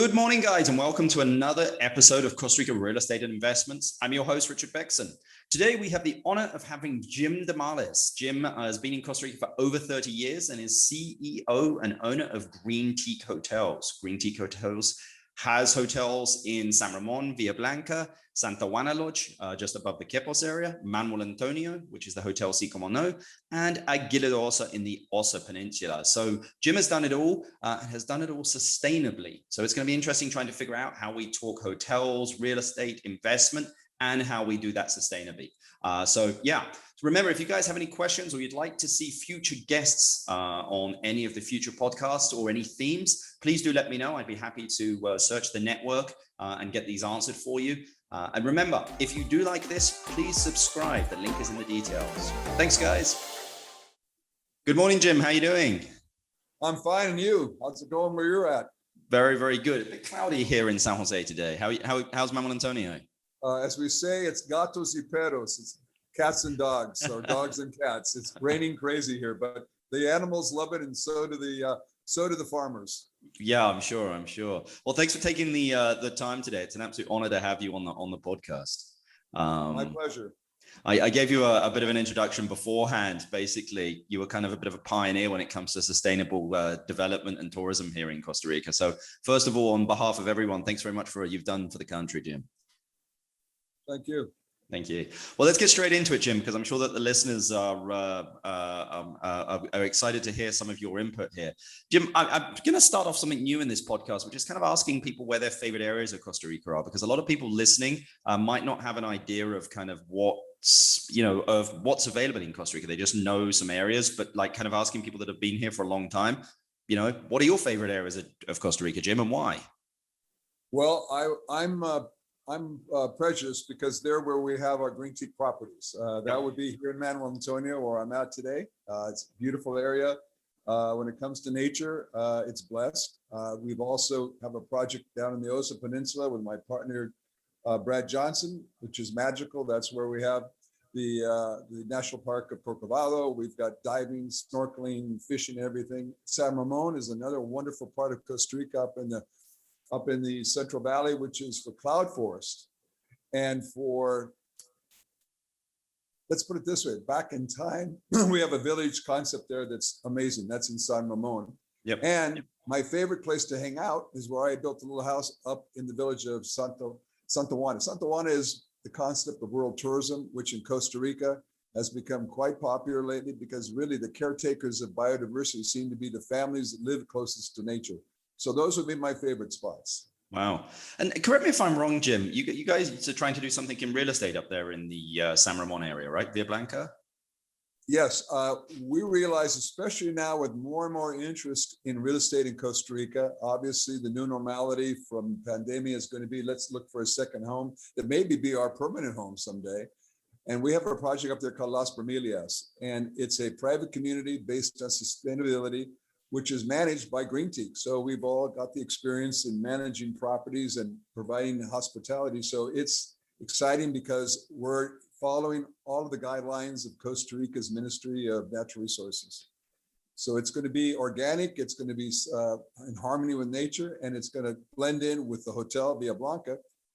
Good morning, guys, and welcome to another episode of Costa Rica Real Estate and Investments. I'm your host, Richard Beckson. Today, we have the honor of having Jim Damalas. Jim has been in Costa Rica for over 30 years and is CEO and owner of Greentique Hotels. Greentique Hotels has hotels in San Ramon, Viet Blanc, Santa Juana Lodge, just above the Quepos area, Manuel Antonio, which is the Hotel Si Como No, and Aguila de Osa in the Osa Peninsula. So Jim has done it all, sustainably. So it's going to be interesting trying to figure out how we talk hotels, real estate, investment, and how we do that sustainably. So remember, if you guys have any questions or you'd like to see future guests on any of the future podcasts or any themes, please do let me know. I'd be happy to search the network and get these answered for you. And remember, if you do like this, please subscribe. The link is in the details. Thanks, guys. Good morning, Jim. How are you doing? I'm fine, and you? How's it going where you're at? Very, very good. A bit cloudy here in San Jose today. How's Manuel Antonio? As we say, it's gatos y perros. It's cats and dogs, or dogs and cats. It's raining crazy here, but the animals love it, and so do the farmers. Yeah, I'm sure. Well, thanks for taking the time today. It's an absolute honor to have you on the podcast. My pleasure. I gave you a bit of an introduction beforehand. Basically, you were kind of a bit of a pioneer when it comes to sustainable development and tourism here in Costa Rica. So first of all, on behalf of everyone, thanks very much for what you've done for the country, Jim. Thank you. Thank you. Well, let's get straight into it, Jim, because I'm sure that the listeners are excited to hear some of your input here. Jim, I'm going to start off something new in this podcast, which is kind of asking people where their favorite areas of Costa Rica are, because a lot of people listening might not have an idea of kind of what's available in Costa Rica. They just know some areas, but like kind of asking people that have been here for a long time, what are your favorite areas of Costa Rica, Jim, and why? Well, I'm prejudiced because they're where we have our Greentique properties. That would be here in Manuel Antonio, where I'm at today. It's a beautiful area. When it comes to nature, it's blessed. We've also have a project down in the Osa Peninsula with my partner, Brad Johnson, which is magical. That's where we have the National Park of Corcovado. We've got diving, snorkeling, fishing, everything. San Ramon is another wonderful part of Costa Rica up in the Central Valley, which is for cloud forest. And let's put it this way, back in time, we have a village concept there that's amazing. That's in San Ramon. Yep. And my favorite place to hang out is where I built a little house up in the village of Santa Juana. Santa Juana is the concept of rural tourism, which in Costa Rica has become quite popular lately because really the caretakers of biodiversity seem to be the families that live closest to nature. So those would be my favorite spots. Wow. And correct me if I'm wrong, Jim, you guys are trying to do something in real estate up there in the San Ramon area, right? Viet Blanc? Yes. We realize, especially now with more and more interest in real estate in Costa Rica, obviously the new normality from pandemic is going to be, let's look for a second home that maybe be our permanent home someday. And we have a project up there called Las Bromelias, and it's a private community based on sustainability, which is managed by Greentique. So we've all got the experience in managing properties and providing hospitality. So it's exciting because we're following all of the guidelines of Costa Rica's Ministry of Natural Resources. So it's going to be organic, it's going to be in harmony with nature, and it's going to blend in with the Hotel Viet Blanc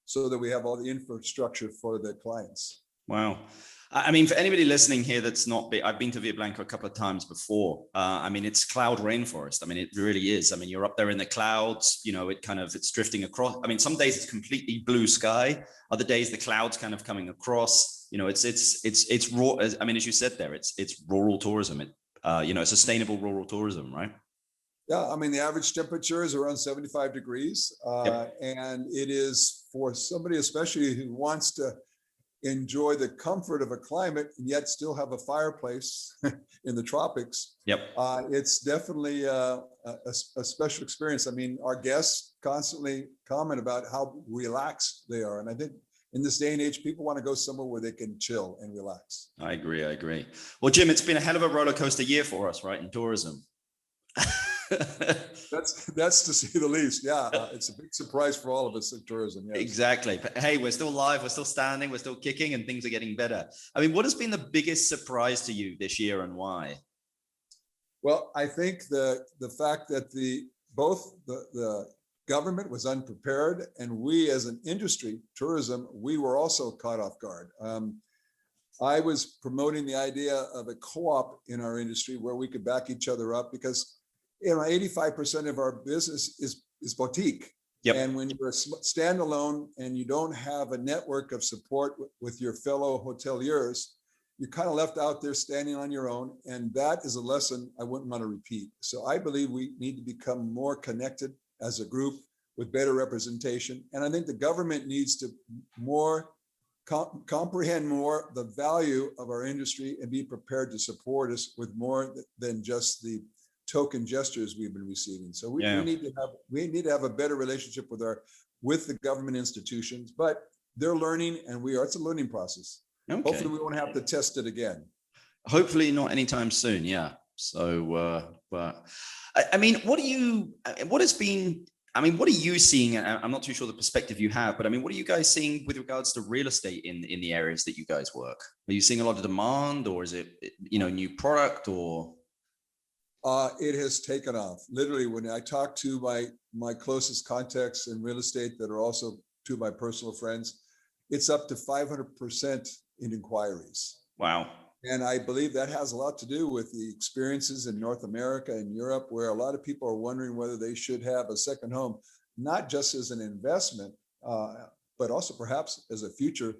so that we have all the infrastructure for the clients. Wow. I mean, for anybody listening here that's not been, I've been to Viet Blanc a couple of times before. I mean, it's cloud rainforest. I mean, it really is. I mean, you're up there in the clouds, it's drifting across. I mean, some days it's completely blue sky. Other days the clouds kind of coming across, it's raw. I mean, as you said there, it's rural tourism, sustainable rural tourism, right? Yeah, I mean, the average temperature is around 75 degrees. Yep. And it is for somebody, especially who wants to enjoy the comfort of a climate and yet still have a fireplace in the tropics. Yep. It's definitely a special experience. I mean, our guests constantly comment about how relaxed they are. And I think in this day and age, people want to go somewhere where they can chill and relax. I agree. Well, Jim, it's been a hell of a roller coaster year for us, right, in tourism. That's to say the least. Yeah, it's a big surprise for all of us in tourism. Yes. Exactly. But hey, we're still live, we're still standing, we're still kicking, and things are getting better. I mean, what has been the biggest surprise to you this year and why? Well, I think the fact that both the government was unprepared, and we as an industry, tourism, we were also caught off guard. I was promoting the idea of a co-op in our industry where we could back each other up, because 85% of our business is boutique. Yep. And when you're standalone and you don't have a network of support with your fellow hoteliers, you're kind of left out there standing on your own. And that is a lesson I wouldn't want to repeat. So I believe we need to become more connected as a group with better representation. And I think the government needs to comprehend more the value of our industry and be prepared to support us with more than just the token gestures we've been receiving. So we need to have a better relationship with the government institutions, but they're learning, and it's a learning process. Okay. Hopefully we won't have to test it again. Hopefully not anytime soon. Yeah. So, but I mean, what are you seeing? I'm not too sure the perspective you have, but I mean, what are you guys seeing with regards to real estate in the areas that you guys work? Are you seeing a lot of demand, or is it, new product, or? It has taken off. Literally, when I talk to my closest contacts in real estate that are also two of my personal friends, it's up to 500% in inquiries. Wow. And I believe that has a lot to do with the experiences in North America and Europe, where a lot of people are wondering whether they should have a second home, not just as an investment, but also perhaps as a future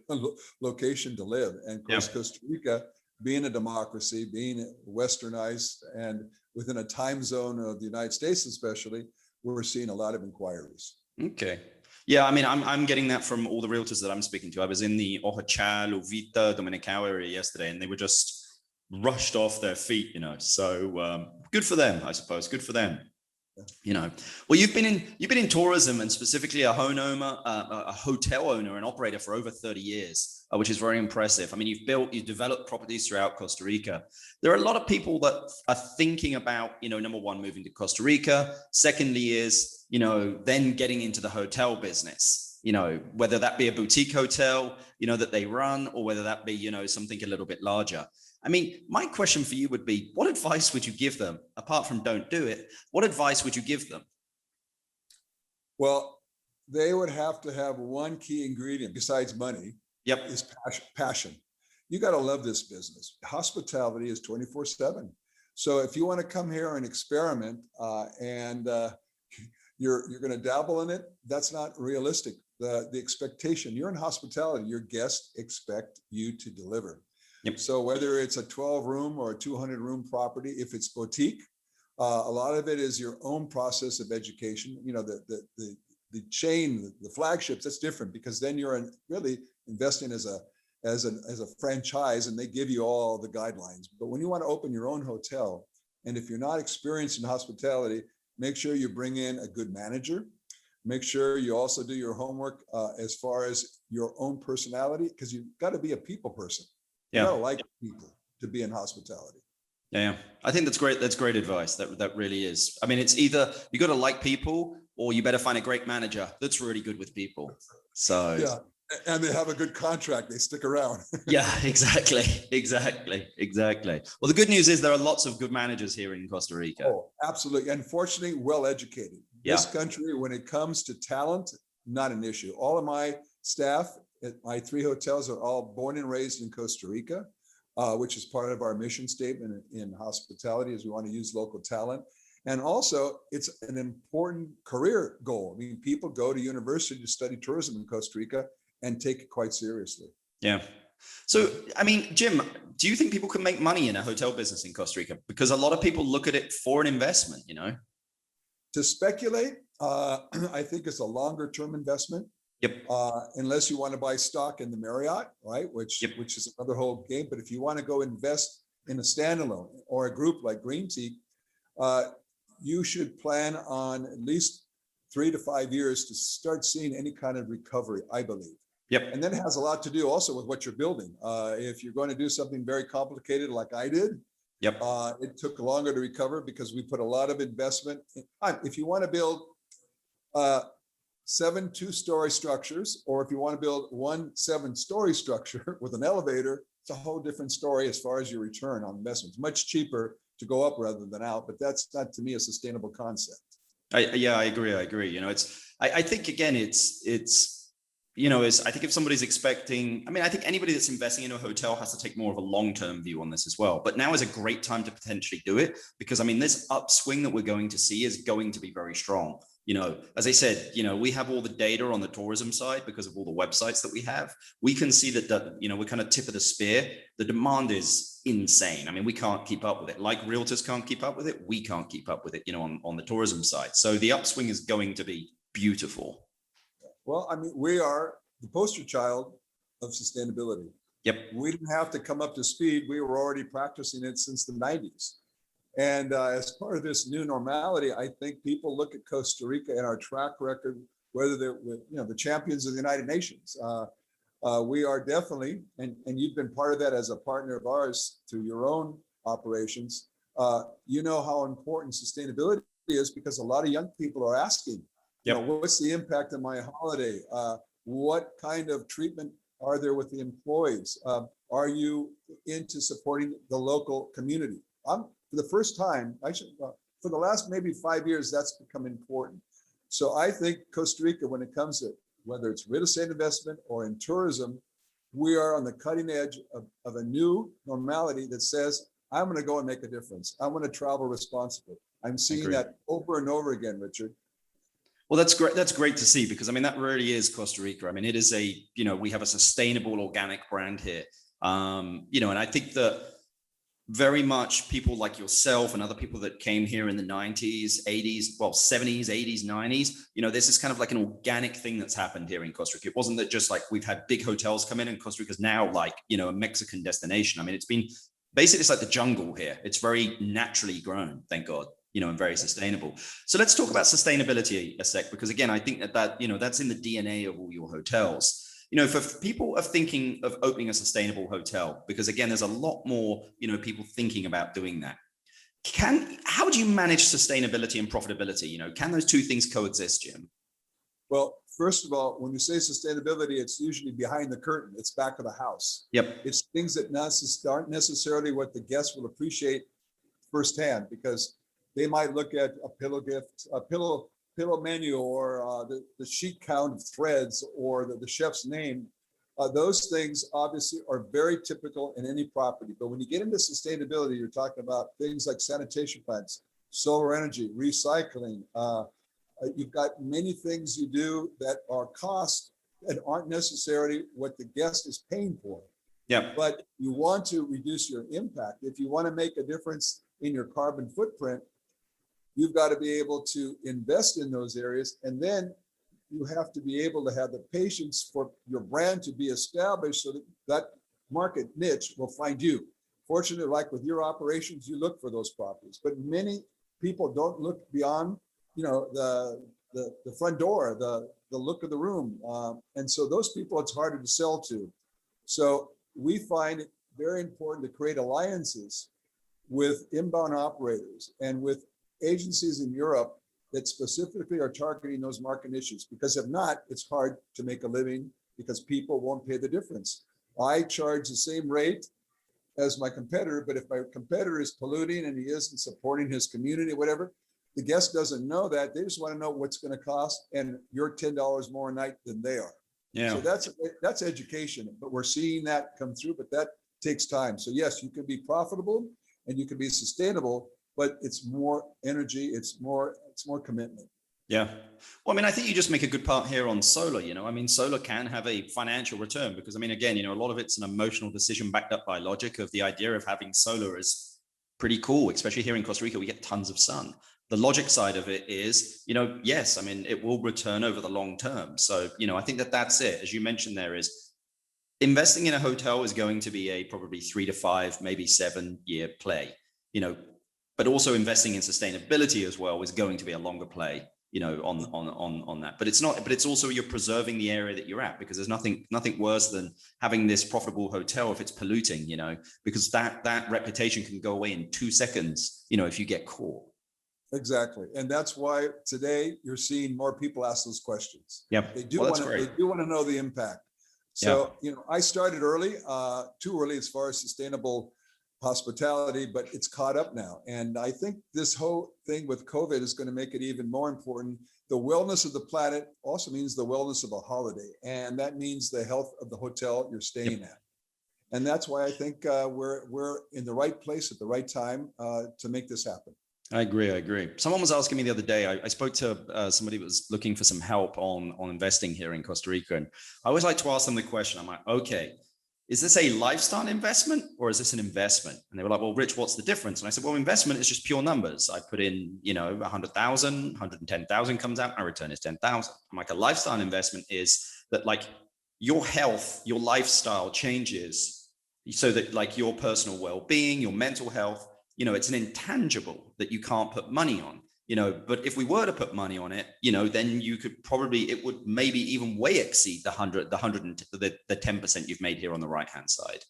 location to live. And of course, Costa Rica, being a democracy, being westernized, and within a time zone of the United States especially, we're seeing a lot of inquiries. Okay. Yeah, I mean, I'm getting that from all the realtors that I'm speaking to. I was in the Ojachal, Uvita, Dominicao area yesterday, and they were just rushed off their feet, So good for them, I suppose. Good for them. Well, you've been in tourism, and specifically a hotel owner and operator for over 30 years, which is very impressive. I mean, you've developed properties throughout Costa Rica. There are a lot of people that are thinking about, number one, moving to Costa Rica. Secondly is, then getting into the hotel business, whether that be a boutique hotel, that they run, or whether that be, something a little bit larger. I mean, my question for you would be, what advice would you give them, apart from don't do it? What advice would you give them? Well, they would have to have one key ingredient besides money. Yep. Is passion. You got to love this business. Hospitality is 24/7. So if you want to come here and experiment and you're going to dabble in it, that's not realistic. The expectation, you're in hospitality, your guests expect you to deliver. Yep. So whether it's a 12-room or a 200-room property, if it's boutique, a lot of it is your own process of education. The chain, the flagships, that's different, because then you're really investing as a franchise, and they give you all the guidelines. But when you want to open your own hotel, and if you're not experienced in hospitality, make sure you bring in a good manager. Make sure you also do your homework as far as your own personality, because you've got to be a people person. You gotta like people to be in hospitality. Yeah, I think that's great. That's great advice. That really is. I mean, it's either you got to like people, or you better find a great manager that's really good with people. So yeah, and they have a good contract. They stick around. Yeah, exactly. Well, the good news is there are lots of good managers here in Costa Rica. Oh, absolutely. Unfortunately, well educated. Yeah. This country, when it comes to talent, not an issue. All of my staff at my 3 hotels are all born and raised in Costa Rica, which is part of our mission statement in hospitality, is we want to use local talent. And also, it's an important career goal. I mean, people go to university to study tourism in Costa Rica and take it quite seriously. Yeah. So, I mean, Jim, do you think people can make money in a hotel business in Costa Rica? Because a lot of people look at it for an investment, To speculate, I think it's a longer term investment. Yep. Unless you want to buy stock in the Marriott, right? Which is another whole game. But if you want to go invest in a standalone or a group like Greentique, you should plan on at least 3 to 5 years to start seeing any kind of recovery, I believe. Yep. And then it has a lot to do also with what you're building. If you're going to do something very complicated like I did, yep, it took longer to recover because we put a lot of investment in. If you want to build 7 2-story structures, or if you want to build 1 7-story structure with an elevator, it's a whole different story as far as your return on investment. It's much cheaper to go up rather than out, but that's not, to me, a sustainable concept. Yeah, I agree. I agree. You know, I think again, I think if somebody's expecting, I mean, I think anybody that's investing in a hotel has to take more of a long-term view on this as well. But now is a great time to potentially do it because, I mean, this upswing that we're going to see is going to be very strong. You know, as I said, you know, we have all the data on the tourism side because of all the websites that we have. We can see that, you know, we're kind of tip of the spear. The demand is insane. I mean, we can't keep up with it. Like realtors can't keep up with it. We can't keep up with it, you know, on the tourism side. So the upswing is going to be beautiful. Well, I mean, we are the poster child of sustainability. Yep. We didn't have to come up to speed. We were already practicing it since the 90s. And as part of this new normality, I think people look at Costa Rica and our track record, whether they're, you know, the champions of the United Nations. We are definitely, and you've been part of that as a partner of ours through your own operations. You know how important sustainability is because a lot of young people are asking, yep, you know, what's the impact of my holiday? What kind of treatment are there with the employees? Are you into supporting the local community? For the first time, for the last maybe 5 years, that's become important. So I think Costa Rica, when it comes to whether it's real estate investment or in tourism, we are on the cutting edge of a new normality that says, I'm going to go and make a difference. I want to travel responsibly. I'm seeing that over and over again, Richard. Well, that's great. That's great to see because I mean, that really is Costa Rica. I mean, it is we have a sustainable organic brand here. And I think that very much people like yourself and other people that came here in the 90s, 80s, well, 70s, 80s, 90s, you know, this is kind of like an organic thing that's happened here in Costa Rica. It wasn't that just like we've had big hotels come in and Costa Rica is now like, you know, a Mexican destination. I mean, it's been basically, it's like the jungle here. It's very naturally grown, thank God, you know, and very sustainable. So let's talk about sustainability a sec, because again, I think that, you know, that's in the DNA of all your hotels. You know, for people are thinking of opening a sustainable hotel, because again, there's a lot more, you know, people thinking about doing that. How do you manage sustainability and profitability? You know, can those two things coexist, Jim? Well, first of all, when you say sustainability, it's usually behind the curtain. It's back of the house. Yep. It's things that aren't necessarily what the guests will appreciate firsthand, because they might look at a pillow gift, a pillow menu, or the sheet count of threads, or the chef's name. Those things obviously are very typical in any property. But when you get into sustainability, you're talking about things like sanitation plants, solar energy, recycling. You've got many things you do that are cost and aren't necessarily what the guest is paying for. Yeah. But you want to reduce your impact. If you want to make a difference in your carbon footprint, you've got to be able to invest in those areas. And then you have to be able to have the patience for your brand to be established so that that market niche will find you. Fortunately, like with your operations, you look for those properties, but many people don't look beyond, you know, the front door, the look of the room. And so those people, it's harder to sell to. So we find it very important to create alliances with inbound operators and with agencies in Europe that specifically are targeting those market niches, because if not, it's hard to make a living because people won't pay the difference. I charge the same rate as my competitor, but if my competitor is polluting and he isn't supporting his community, whatever, the guest doesn't know that. They just want to know what's going to cost, and you're $10 more a night than they are. Yeah. So that's education, but we're seeing that come through, but that takes time. So yes, you can be profitable and you can be sustainable, but it's more energy, it's more commitment. Yeah. Well, I mean, I think you just make a good part here on solar. You know, I mean, solar can have a financial return because, I mean, again, you know, a lot of it's an emotional decision backed up by logic of the idea of having solar is pretty cool, especially here in Costa Rica, we get tons of sun. The logic side of it is, you know, yes, I mean, it will return over the long term. So, you know, I think that's it. As you mentioned, there is investing in a hotel is going to be a probably 3 to 5, maybe 7 year play, you know, but also investing in sustainability as well is going to be a longer play, you know, on that. But it's not, but it's also you're preserving the area that you're at, because there's nothing worse than having this profitable hotel if it's polluting, you know, because that reputation can go away in 2 seconds, you know, if you get caught. Exactly. And that's why today you're seeing more people ask those questions. Yep. They do want to know the impact. So, you know, I started early, too early as far as sustainable hospitality, but it's caught up now. And I think this whole thing with COVID is going to make it even more important. The wellness of the planet also means the wellness of a holiday. And that means the health of the hotel you're staying at. And that's why I think we're in the right place at the right time to make this happen. I agree. Someone was asking me the other day, I spoke to somebody that was looking for some help on investing here in Costa Rica. And I always like to ask them the question, I'm like, okay, is this a lifestyle investment or is this an investment? And they were like, well, Rich, what's the difference? And I said, well, investment is just pure numbers. I put in, 100,000, 110,000 comes out, my return is 10,000. I'm like, a lifestyle investment is that like your health, your lifestyle changes so that like your personal well-being, your mental health, it's an intangible that you can't put money on, but if we were to put money on it, then you could probably, it would maybe even way exceed the 10% you've made here on the right-hand side,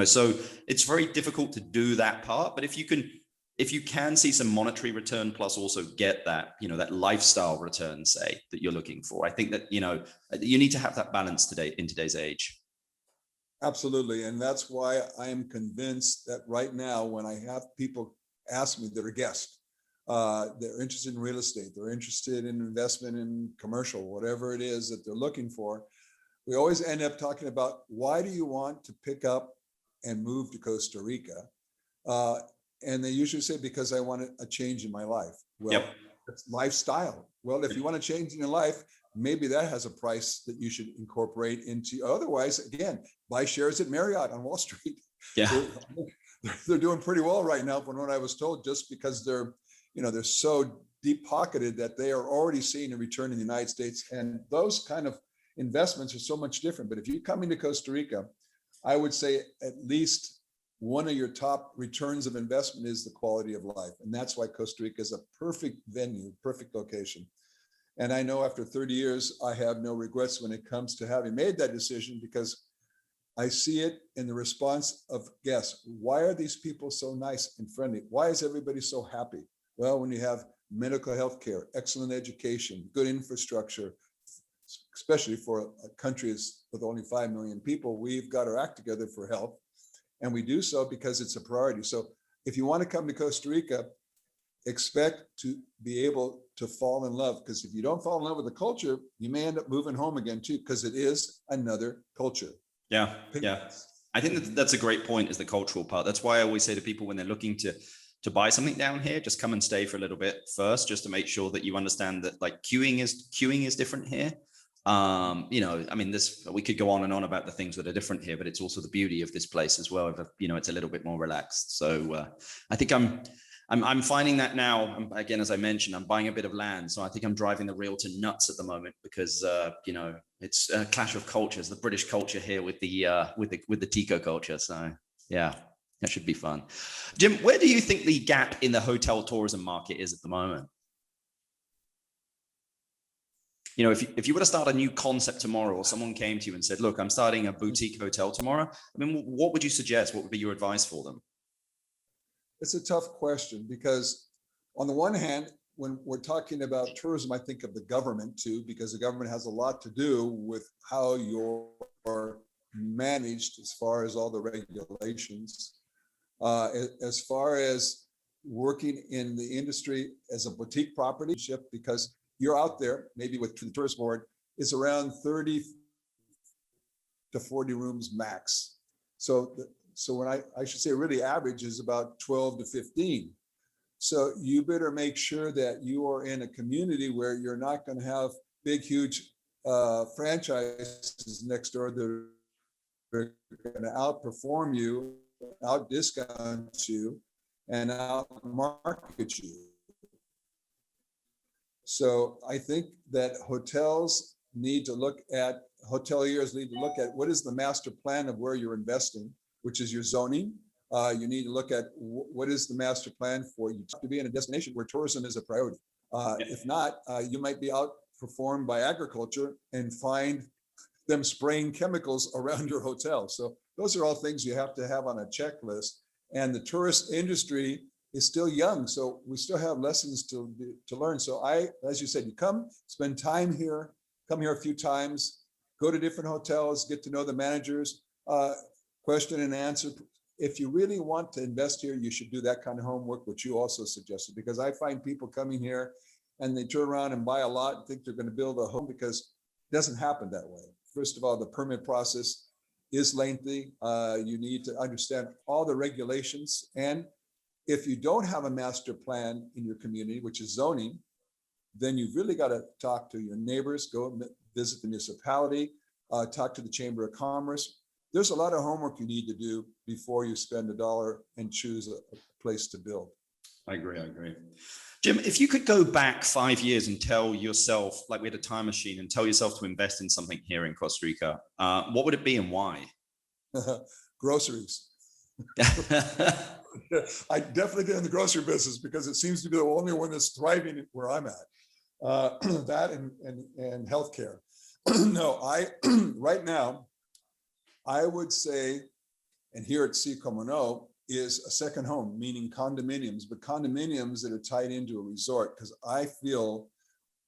so it's very difficult to do that part. But if you can see some monetary return, plus also get that, that lifestyle return, say, that you're looking for, I think that, you need to have that balance today in today's age. Absolutely. And that's why I am convinced that right now, when I have people ask me that are guests, they're interested in real estate, they're interested in investment in commercial, whatever it is that they're looking for, we always end up talking about, why do you want to pick up and move to Costa Rica? And they usually say, because I want a change in my life. Well, it's lifestyle. Well, if you want a change in your life, maybe that has a price that you should incorporate into. Otherwise, again, buy shares at Marriott on Wall Street. Yeah, they're doing pretty well right now, from what I was told, just because they're so deep pocketed that they are already seeing a return in the United States. And those kind of investments are so much different. But if you come into Costa Rica, I would say at least one of your top returns of investment is the quality of life. And that's why Costa Rica is a perfect venue, perfect location. And I know after 30 years, I have no regrets when it comes to having made that decision, because I see it in the response of guests. Why are these people so nice and friendly? Why is everybody so happy? Well, when you have medical health care, excellent education, good infrastructure, especially for countries with only 5 million people, we've got our act together for health. And we do so because it's a priority. So if you want to come to Costa Rica, expect to be able to fall in love, because if you don't fall in love with the culture, you may end up moving home again too, because it is another culture. Yeah. I think that's a great point, is the cultural part. That's why I always say to people when they're looking to buy something down here, just come and stay for a little bit first, just to make sure that you understand that like queuing is different here. We could go on and on about the things that are different here, but it's also the beauty of this place as well. It's a little bit more relaxed. So I think I'm finding that now. Again, as I mentioned, I'm buying a bit of land, so I think I'm driving the realtor nuts at the moment, because it's a clash of cultures. The British culture here with the Tico culture. So yeah, that should be fun. Jim, where do you think the gap in the hotel tourism market is at the moment? If you were to start a new concept tomorrow, or someone came to you and said, look, I'm starting a boutique hotel tomorrow, what would you suggest? What would be your advice for them? It's a tough question, because on the one hand, when we're talking about tourism, I think of the government too, because the government has a lot to do with how you're managed as far as all the regulations. As far as working in the industry as a boutique property ship, because you're out there, maybe with the tourist board, is around 30 to 40 rooms max. So when I should say really average is about 12 to 15. So you better make sure that you are in a community where you're not going to have big, huge franchises next door that are going to outperform you, out discount you, and out market you. So I think that hoteliers need to look at what is the master plan of where you're investing, which is your zoning. You need to look at what is the master plan for you to be in a destination where tourism is a priority. If not, you might be outperformed by agriculture and find them spraying chemicals around your hotel. So those are all things you have to have on a checklist. And the tourist industry is still young, so we still have lessons to learn. So as you said, you come, spend time here, come here a few times, go to different hotels, get to know the managers, question and answer if you really want to invest here, you should do that kind of homework, which you also suggested, because I find people coming here and they turn around and buy a lot and think they're going to build a home, because it doesn't happen that way. First of all, the permit process is lengthy. You need to understand all the regulations. And if you don't have a master plan in your community, which is zoning, then you've really got to talk to your neighbors, go visit the municipality, talk to the Chamber of Commerce. There's a lot of homework you need to do before you spend a dollar and choose a place to build. I agree. Jim, if you could go back 5 years and tell yourself, like we had a time machine, and tell yourself to invest in something here in Costa Rica, what would it be and why? Groceries. I definitely get in the grocery business because it seems to be the only one that's thriving where I'm at. That and healthcare. No, right now, I would say, and here at C Como No, is a second home, meaning condominiums, but condominiums that are tied into a resort, because I feel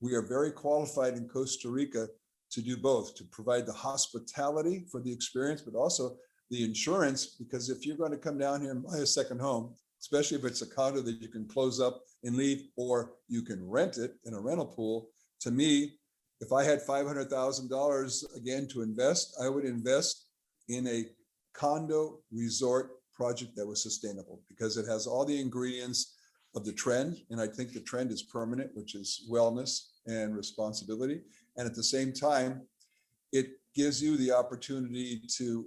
we are very qualified in Costa Rica to do both, to provide the hospitality for the experience, but also the insurance, because if you're going to come down here and buy a second home, especially if it's a condo that you can close up and leave, or you can rent it in a rental pool, to me, if I had $500,000 again to invest, I would invest in a condo resort project that was sustainable, because it has all the ingredients of the trend. And I think the trend is permanent, which is wellness and responsibility. And at the same time, it gives you the opportunity to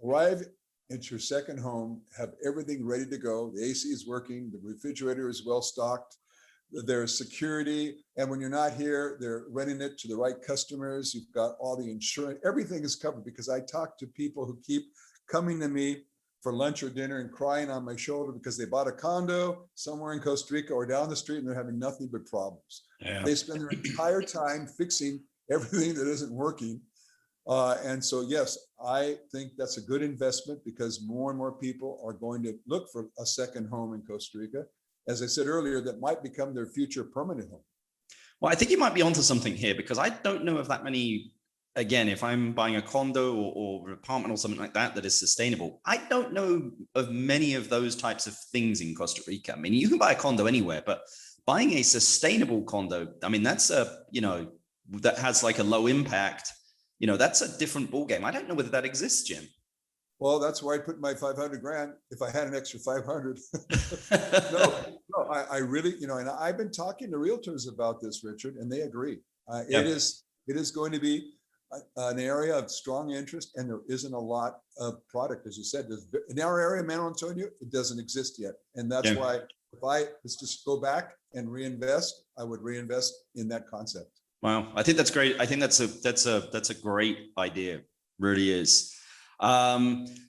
arrive at your second home, have everything ready to go. The AC is working, the refrigerator is well stocked, there's security. And when you're not here, they're renting it to the right customers. You've got all the insurance, everything is covered, because I talk to people who keep coming to me for lunch or dinner and crying on my shoulder because they bought a condo somewhere in Costa Rica or down the street and they're having nothing but problems. Yeah. They spend their entire time fixing everything that isn't working. And so, yes, I think that's a good investment, because more and more people are going to look for a second home in Costa Rica. As I said earlier, that might become their future permanent home. Well, I think you might be onto something here, because I don't know of that many. Again, if I'm buying a condo or an apartment or something like that is sustainable, I don't know of many of those types of things in Costa Rica. I mean, you can buy a condo anywhere, but buying a sustainable condo, I mean, that's that has like a low impact, that's a different ballgame. I don't know whether that exists, Jim. Well, that's where I put my 500 grand. If I had an extra 500, no, I really, and I've been talking to realtors about this, Richard, and they agree. It is going to be an area of strong interest, and there isn't a lot of product, as you said. In our area, Manuel Antonio, it doesn't exist yet, and that's why let's just go back and reinvest. I would reinvest in that concept. Wow, I think that's great. I think that's a great idea. Really is.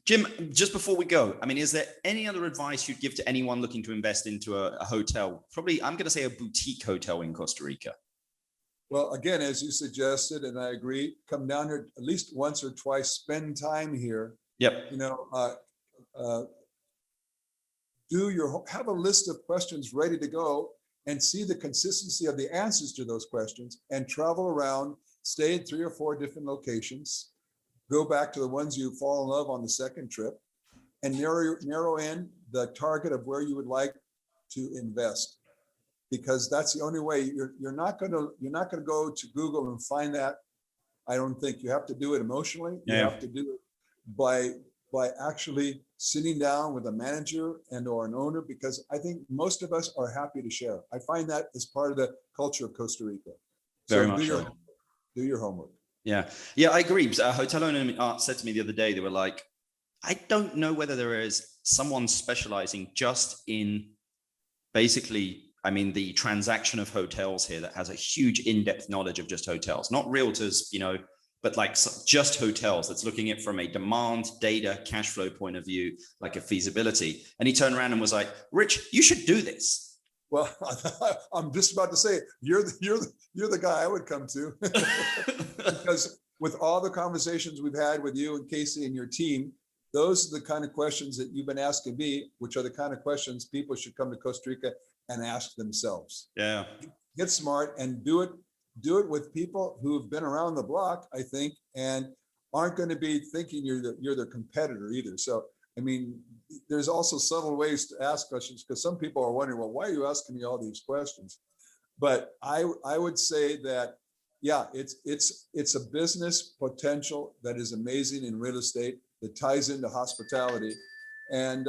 Jim, just before we go, I mean, is there any other advice you'd give to anyone looking to invest into a hotel? Probably, I'm going to say a boutique hotel in Costa Rica. Well, again, as you suggested, and I agree, come down here at least once or twice, spend time here. Yep. Have a list of questions ready to go and see the consistency of the answers to those questions, and travel around, stay in 3 or 4 different locations, go back to the ones you fall in love on the second trip, and narrow in the target of where you would like to invest. Because that's the only way. You're not going to go to Google and find that. I don't think. You have to do it emotionally. You have to do it by actually sitting down with a manager and or an owner, because I think most of us are happy to share. I find that as part of the culture of Costa Rica. Very much so. Do your homework. Yeah, I agree. A hotel owner said to me the other day, they were like, I don't know whether there is someone specializing just in basically, I mean, the transaction of hotels here that has a huge in-depth knowledge of just hotels, not realtors, but like just hotels, that's looking at from a demand, data, cash flow point of view, like a feasibility. And he turned around and was like, Rich, you should do this. Well, I'm just about to say, you're the guy I would come to. Because with all the conversations we've had with you and Casey and your team, those are the kind of questions that you've been asking me, which are the kind of questions people should come to Costa Rica and ask themselves. Yeah. Get smart and do it with people who have been around the block, I think, and aren't going to be thinking you're their competitor either. So I mean, there's also subtle ways to ask questions, because some people are wondering, well, why are you asking me all these questions? But I would say that, yeah, it's a business potential that is amazing in real estate that ties into hospitality. And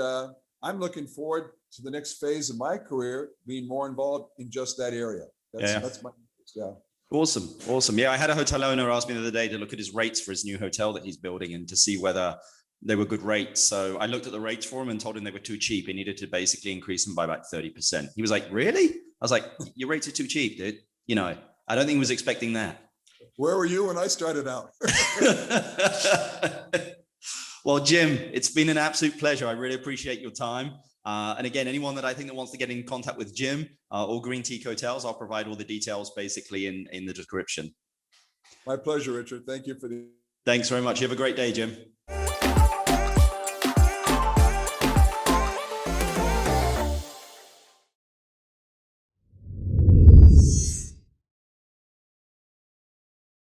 I'm looking forward to the next phase of my career, being more involved in just that area. That's my, yeah. Awesome. Yeah, I had a hotel owner ask me the other day to look at his rates for his new hotel that he's building and to see whether they were good rates. So I looked at the rates for him and told him they were too cheap. He needed to basically increase them by about 30%. He was like, really? I was like, your rates are too cheap, dude. You know, I don't think he was expecting that. Where were you when I started out? Well, Jim, it's been an absolute pleasure. I really appreciate your time. And again, anyone that I think that wants to get in contact with Jim or Greentique Hotels, I'll provide all the details basically in the description. My pleasure, Richard. Thank you for the. Thanks very much. You have a great day, Jim.